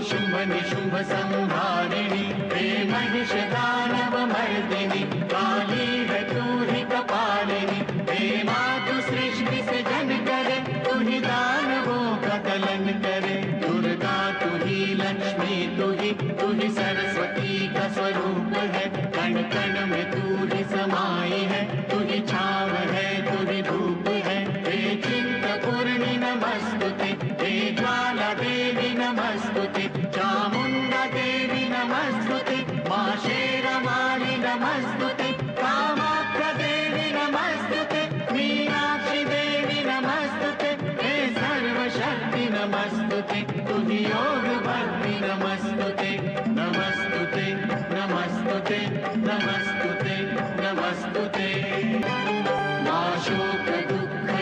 शुंभ निशुंभ संहारिणी, हे महिष दानव मर्दिनी, काली है तू ही कपालिनी। हे माँ तू सृष्टि से जन करे, तू ही दानवों का दलन करे। दुर्गा तू ही लक्ष्मी तू ही सरस्वती का स्वरूप है। कण कण में तू ही समाई है, तू ही छाव है, तू ही धूप है। हे चिंतपूर्णी नमस्तुते, हे ज्वाला देवी नमस्तुते, चामुंडा देवी नमस्तुते, माँ शेरवाली नमस्तुते, कामाख्या देवी नमस्तुते, मीनाक्षी देवी नमस्तुते, हे सर्वशक्ति नमस्तुते। तू ही योग